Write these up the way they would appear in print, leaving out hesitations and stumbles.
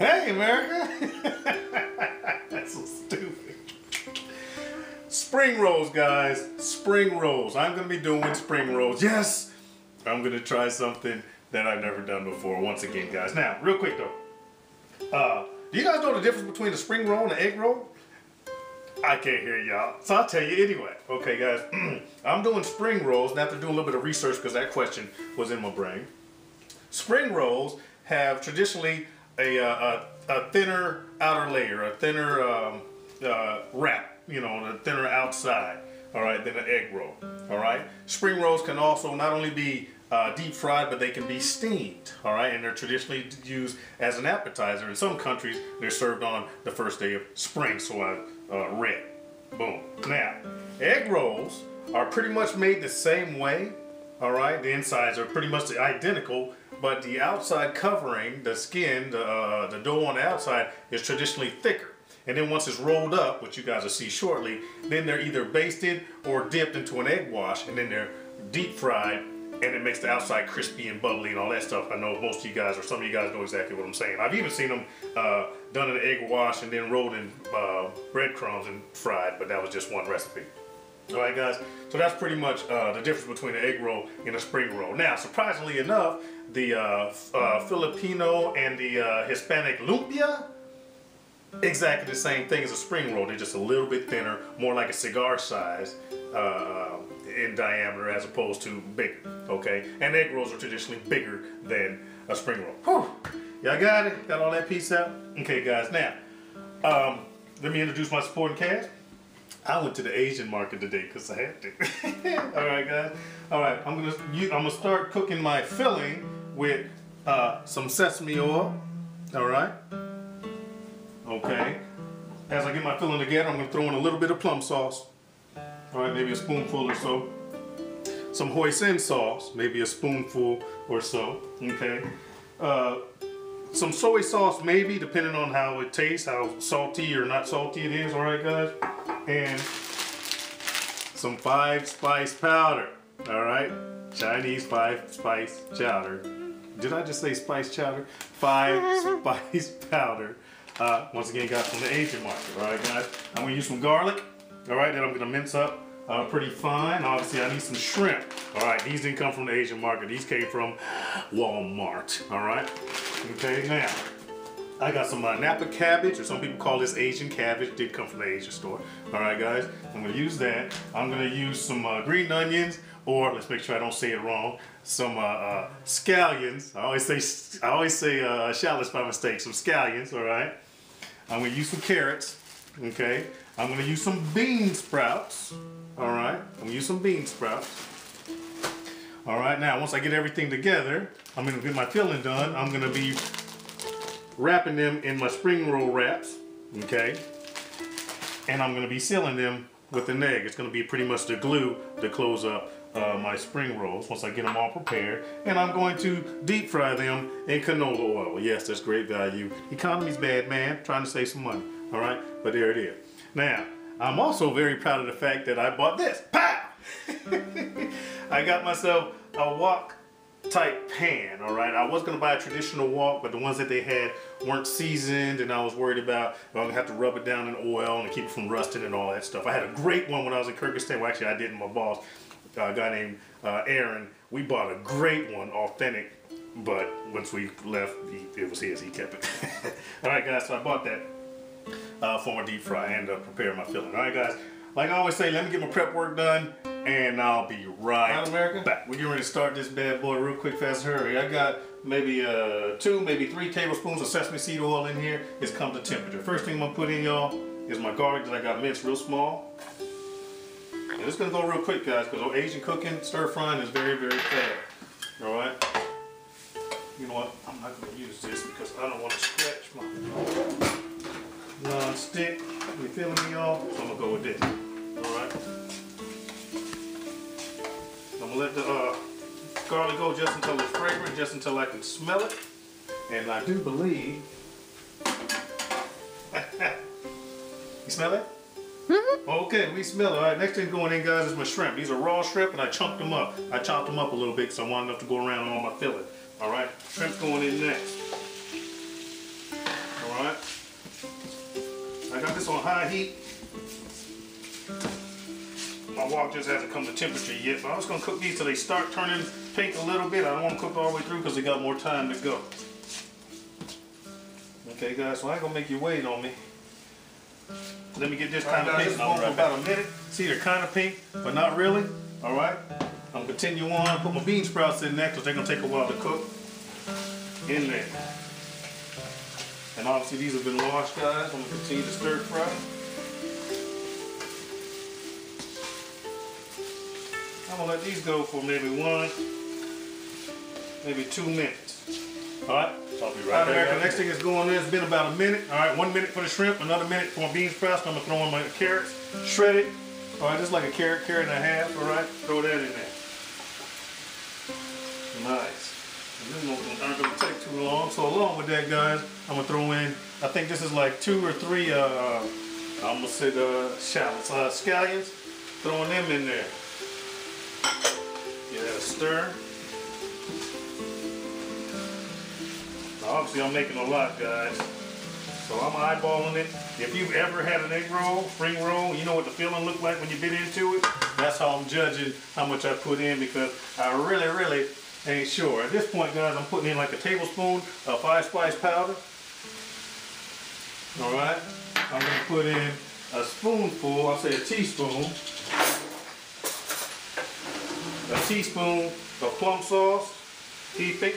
Hey, America! That's so stupid. Spring rolls, guys. Spring rolls. I'm going to be doing spring rolls. Yes! I'm going to try something that I've never done before once again, guys. Now, real quick though. Do you guys know the difference between a spring roll and an egg roll? I can't hear y'all, so I'll tell you anyway. Okay, guys. I'm doing spring rolls, and after doing a little bit of research because that question was in my brain. Spring rolls have traditionally a thinner outer layer, a thinner wrap, you know, a thinner outside, all right, than an egg roll, all right? Spring rolls can also not only be deep fried, but they can be steamed, all right? And they're traditionally used as an appetizer. In some countries, they're served on the first day of spring, so I read. Boom. Now, egg rolls are pretty much made the same way, all right? The insides are pretty much identical, but the outside covering, the skin, the dough on the outside is traditionally thicker. And then once it's rolled up, which you guys will see shortly, then they're either basted or dipped into an egg wash, and then they're deep fried, and it makes the outside crispy and bubbly and all that stuff. I know most of you guys, or some of you guys know exactly what I'm saying. I've even seen them done in an egg wash and then rolled in breadcrumbs and fried, but that was just one recipe. All right, guys, so that's pretty much the difference between an egg roll and a spring roll. Now, surprisingly enough, the Filipino and the Hispanic lumpia, exactly the same thing as a spring roll. They're just a little bit thinner, more like a cigar size in diameter as opposed to bigger, okay? And egg rolls are traditionally bigger than a spring roll. Whew. Y'all got it? Got all that piece out? Okay, guys, now, let me introduce my supporting cast. I went to the Asian market today because I had to. All right, guys. All right, I'm gonna start cooking my filling with some sesame oil. All right. Okay. As I get my filling together, I'm gonna throw in a little bit of plum sauce. All right, maybe a spoonful or so. Some hoisin sauce, maybe a spoonful or so. Okay. Some soy sauce, maybe, depending on how it tastes, how salty or not salty it is. All right, guys. And some 5-spice powder, all right? Chinese 5-spice chowder. Did I just say spice chowder? 5-spice powder. Once again, got from the Asian market, all right, guys? I'm gonna use some garlic, all right, that I'm gonna mince up pretty fine. Obviously, I need some shrimp, all right? These didn't come from the Asian market. These came from Walmart, all right? Okay, now, I got some Napa cabbage, or some people call this Asian cabbage. Did come from the Asian store. All right, guys. I'm gonna use that. I'm gonna use some green onions, or let's make sure I don't say it wrong. Some scallions. I always say shallots by mistake. Some scallions. All right. I'm gonna use some carrots. Okay. I'm gonna use some bean sprouts. All right. I'm gonna use some bean sprouts. All right. Now, once I get everything together, I'm gonna get my filling done. I'm gonna be wrapping them in my spring roll wraps, okay? And I'm gonna be sealing them with an egg. It's gonna be pretty much the glue to close up my spring rolls once I get them all prepared. And I'm going to deep fry them in canola oil. Yes, that's great value. Economy's bad, man. Trying to save some money, all right? But there it is. Now, I'm also very proud of the fact that I bought this. Pow! I got myself a wok type pan, all right? I was gonna buy a traditional wok, but the ones that they had weren't seasoned, and I was worried about I'm gonna have to rub it down in oil and keep it from rusting and all that stuff. I had a great one when I was in Kyrgyzstan. Well, actually, I didn't. My boss, a guy named Aaron, we bought a great one, authentic, but once we left, it was his. He kept it. All right, guys, so I bought that for my deep fry and prepare my filling. All right, guys, like I always say, let me get my prep work done, and I'll be right back. We're getting ready to start this bad boy real quick, fast, hurry. I got maybe 2, maybe 3 tablespoons of sesame seed oil in here. It's come to temperature. First thing I'm gonna put in, y'all, is my garlic that I got minced real small. And it's gonna go real quick, guys, because Asian cooking, stir frying is very, very fast. All right. You know what? I'm not gonna use this because I don't want to scratch my non-stick. You feeling me, y'all? So I'm gonna go with this. All right. I'm gonna let the garlic go just until it's fragrant, just until I can smell it. And I do believe, you smell it? Mm-hmm. Okay, we smell it. All right, next thing going in, guys, is my shrimp. These are raw shrimp, and I chunked them up. I chopped them up a little bit because I wanted enough to go around all my filling. All right, shrimp's going in next. this on high heat. My wok just hasn't come to temperature yet, but I'm just gonna cook these till they start turning pink a little bit. I don't want to cook all the way through because they got more time to go. Okay, guys, so I ain't gonna make you wait on me. Let me get this kind of pink. This going for about a minute. See, they're kind of pink, but not really. All right. I'm gonna continue on. Put my bean sprouts in there because they're gonna take a while to cook. In there. And obviously these have been washed, guys. I'm gonna continue to stir fry. I'm gonna let these go for maybe 1, maybe 2 minutes. All right. So I'll be right back. The next thing is going in. It's been about a minute. All right. 1 minute for the shrimp. Another minute for my bean sprouts. I'm gonna throw in my carrots, shredded. All right, just like a carrot and a half. All right. Throw that in there. Nice. And this aren't gonna take too long. So along with that, guys, I'm gonna throw in. I think this is like 2 or 3. I'm gonna say shallots, scallions. Throwing them in there. Give that a stir. Now, obviously, I'm making a lot, guys. So I'm eyeballing it. If you've ever had an egg roll, spring roll, you know what the feeling looked like when you bit into it. That's how I'm judging how much I put in because I really ain't sure. At this point, guys, I'm putting in like a tablespoon of 5-spice powder. All right. I'm gonna put in a spoonful. I'll say a teaspoon. A teaspoon of plum sauce, heaping.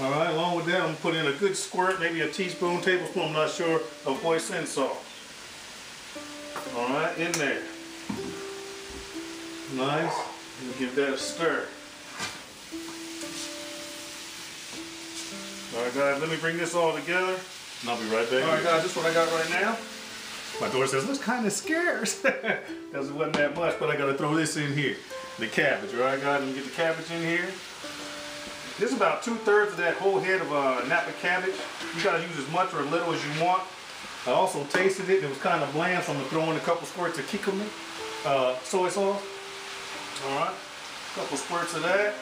All right, along with that, I'm gonna put in a good squirt, maybe a teaspoon, tablespoon, I'm not sure, of hoisin sauce. All right, in there. Nice, and give that a stir. All right, guys, let me bring this all together, and I'll be right back. All right, guys, this is what I got right now. My daughter says, looks kind of scarce. Because it wasn't that much, but I gotta throw this in here. The cabbage, all right, guys? Let me get the cabbage in here. This is about 2/3 of that whole head of Napa cabbage. You gotta use as much or as little as you want. I also tasted it. It was kind of bland, so I'm gonna throw in a couple squirts of kikkoman soy sauce. All right, a couple squirts of that.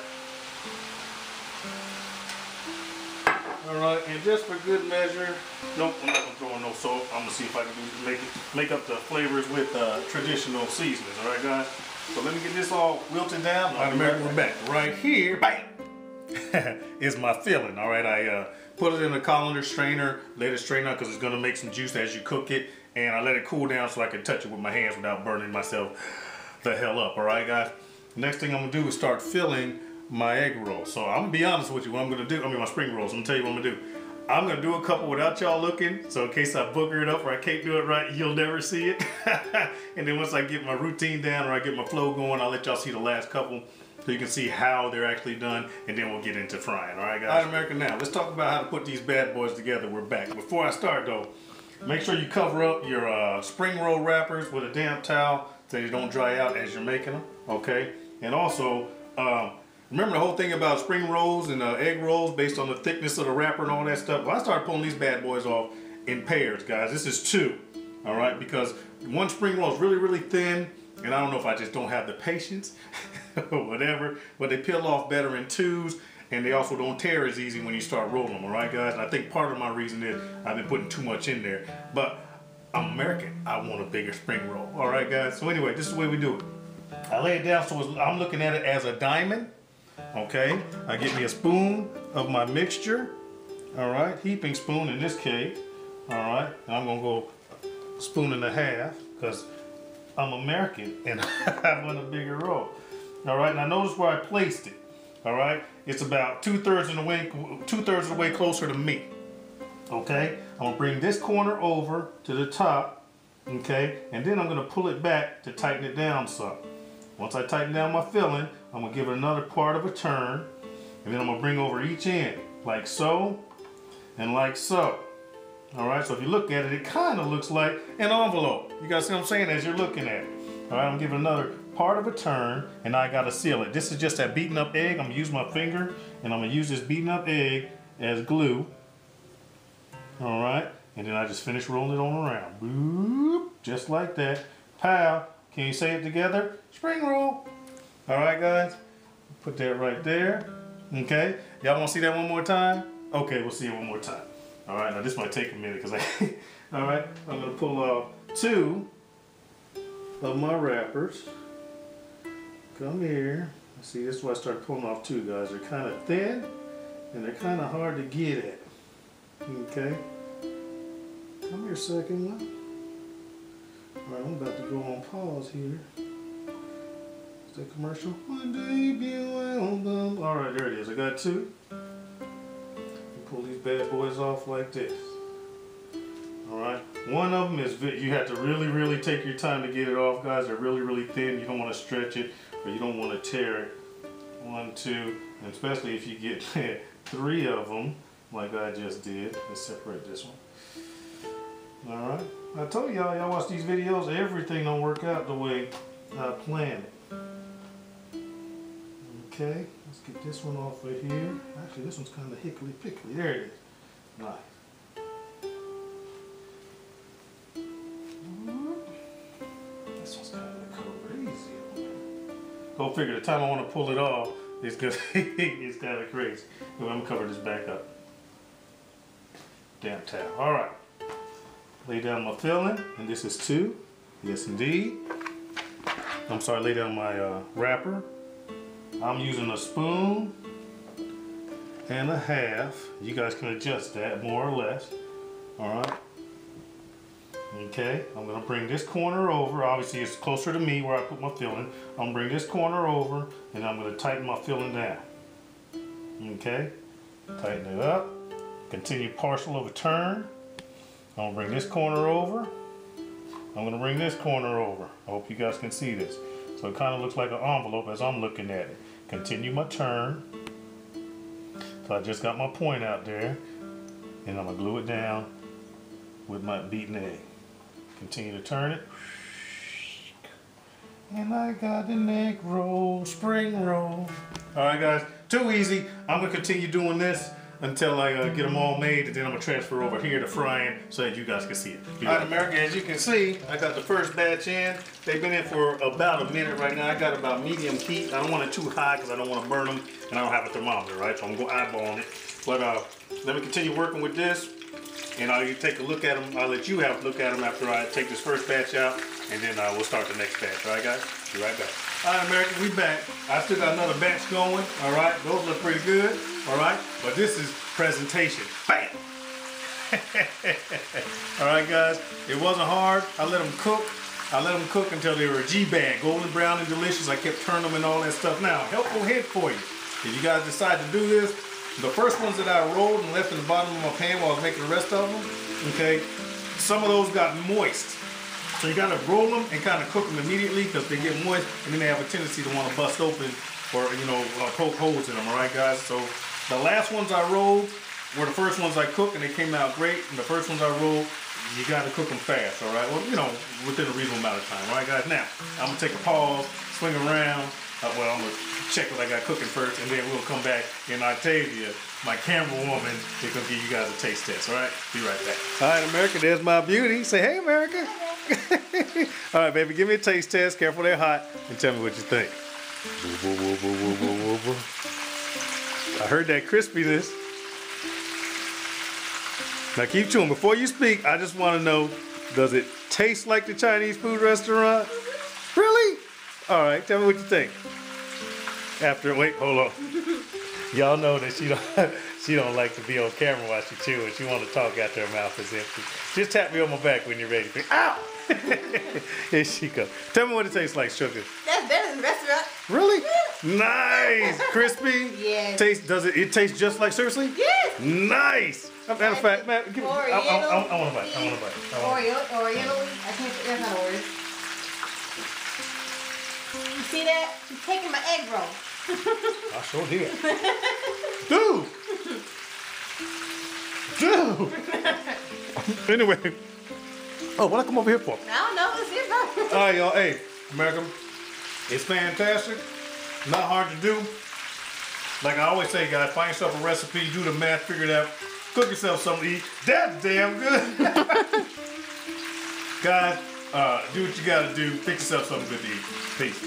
All right, and just for good measure, nope, I'm not gonna throw in no salt. I'm gonna see if I can make up the flavors with traditional seasonings. All right, guys. So let me get this all wilted down. All right, America, we're back. Right here, bam, is my filling. All right, I put it in a colander strainer, let it strain out because it's gonna make some juice as you cook it, and I let it cool down so I can touch it with my hands without burning myself the hell up. All right, guys. Next thing I'm gonna do is start filling my egg roll. So I'm gonna be honest with you, what I'm gonna do, my spring rolls, I'm gonna tell you what I'm gonna do. I'm gonna do a couple without y'all looking, so in case I booger it up or I can't do it right, you'll never see it. And then once I get my routine down or I get my flow going, I'll let y'all see the last couple so you can see how they're actually done, and then we'll get into frying, all right, guys? All right, America, now let's talk about how to put these bad boys together. We're back. Before I start though, make sure you cover up your spring roll wrappers with a damp towel so they don't dry out as you're making them, okay? And also, remember the whole thing about spring rolls and egg rolls based on the thickness of the wrapper and all that stuff? Well, I started pulling these bad boys off in pairs, guys. This is 2, all right? Because one spring roll is really thin, and I don't know if I just don't have the patience or whatever, but they peel off better in 2s, and they also don't tear as easy when you start rolling them, all right, guys? And I think part of my reason is I've been putting too much in there. But I'm American. I want a bigger spring roll, all right, guys? So anyway, this is the way we do it. I lay it down so I'm looking at it as a diamond. Okay, I get me a spoon of my mixture, all right, heaping spoon in this case, all right, and I'm gonna go a spoon and a half because I'm American and I want a bigger roll, all right. Now notice where I placed it, all right. It's about 2/3 of the way closer to me. Okay, I'm gonna bring this corner over to the top, okay, and then I'm gonna pull it back to tighten it down some. Once I tighten down my filling, I'm gonna give it another part of a turn, and then I'm gonna bring over each end, like so, and like so. All right, so if you look at it, it kind of looks like an envelope. You guys see what I'm saying as you're looking at it. All right, I'm giving another part of a turn, and I gotta seal it. This is just that beaten up egg. I'm gonna use my finger, and I'm gonna use this beaten up egg as glue. All right, and then I just finish rolling it on around. Boop, just like that. Pow. Can you say it together? Spring roll. All right, guys. Put that right there. Okay. Y'all want to see that one more time? Okay, we'll see it one more time. All right, now this might take a minute because all right, I'm gonna pull off 2 of my wrappers. Come here. See, this is why I started pulling off 2, guys. They're kind of thin and they're kind of hard to get at. Okay. Come here, second one. All right, I'm about to go on pause here. Is that commercial? One day be welcome. All right, there it is. I got 2. Pull these bad boys off like this. All right. One of them is you have to really take your time to get it off, guys. They're really thin. You don't want to stretch it or you don't want to tear it. 1, 2, and especially if you get 3 of them, like I just did. Let's separate this one. All right. I told y'all watch these videos, everything don't work out the way I planned it. Okay, let's get this one off right here. Actually, this one's kind of hickory pickory. There it is. Nice. This one's kind of crazy. Go figure, the time I want to pull it off, it's kind of crazy. I'm going to cover this back up. Damn towel. All right. Lay down my filling, and this is 2. Yes, indeed. I'm sorry, lay down my wrapper. I'm using a spoon and a half. You guys can adjust that more or less. All right. Okay, I'm gonna bring this corner over. Obviously, it's closer to me where I put my filling. I'm gonna bring this corner over, and I'm gonna tighten my filling down. Okay, tighten it up. Continue partial of a turn. I'm gonna bring this corner over. I'm gonna bring this corner over. I hope you guys can see this. So it kind of looks like an envelope as I'm looking at it. Continue my turn. So I just got my point out there, and I'm gonna glue it down with my beaten egg. Continue to turn it. And I got an egg roll, spring roll. All right, guys, too easy. I'm gonna continue doing this until I get them all made, and then I'm gonna transfer over here to frying so that you guys can see it. All right, America, as you can see, I got the first batch in. They've been in for about a minute right now. I got about medium heat. I don't want it too high because I don't want to burn them, and I don't have a thermometer, right? So I'm gonna go eyeballing it. But let me continue working with this, and I'll take a look at them. I'll let you have a look at them after I take this first batch out, and then we'll start the next batch. All right, guys? Be right back. All right, America, we back. I still got another batch going. All right, those look pretty good. All right, but this is presentation. Bam! All right, guys, it wasn't hard. I let them cook. I let them cook until they were G-bag, golden brown and delicious. I kept turning them and all that stuff. Now, helpful hint for you. If you guys decide to do this, the first ones that I rolled and left in the bottom of my pan while I was making the rest of them, okay, some of those got moist. So you gotta roll them and kind of cook them immediately because they get moist, and then they have a tendency to want to bust open or, you know, poke holes in them, all right, guys? So the last ones I rolled were the first ones I cooked, and they came out great. And the first ones I rolled, you gotta cook them fast, all right? Well, you know, within a reasonable amount of time, all right, guys? Now, I'm gonna take a pause, swing around. Well, I'm gonna check what I got cooking first, and then we'll come back, and Octavia, my camera woman, is gonna give you guys a taste test, all right? Be right back. All right, America, there's my beauty. Say, hey, America. All right, baby, give me a taste test. Careful, they're hot, and tell me what you think. I heard that crispiness. Now keep chewing. Before you speak, I just want to know, does it taste like the Chinese food restaurant? Really? All right, tell me what you think. After, wait, hold on. Y'all know that she don't like to be on camera while she chewing. She want to talk after her mouth is empty. Just tap me on my back when you're ready. Ow! Here she goes. Tell me what it tastes like, sugar. That's better than the restaurant. Really? Nice. Crispy? Yes. It tastes just like, seriously? Yes. Nice. Matter of fact, man, give me, I want to bite. Oriental. I can't, that's not Oreo. You see that? She's taking my egg roll. I sure did. Dude! Dude! Anyway. Oh, what I come over here for? I don't know. It's your vote. All right, y'all. Hey, America, it's fantastic. Not hard to do. Like I always say, guys, find yourself a recipe, do the math, figure it out, cook yourself something to eat. That's damn good. Guys, do what you gotta do. Fix yourself something good to eat. Peace.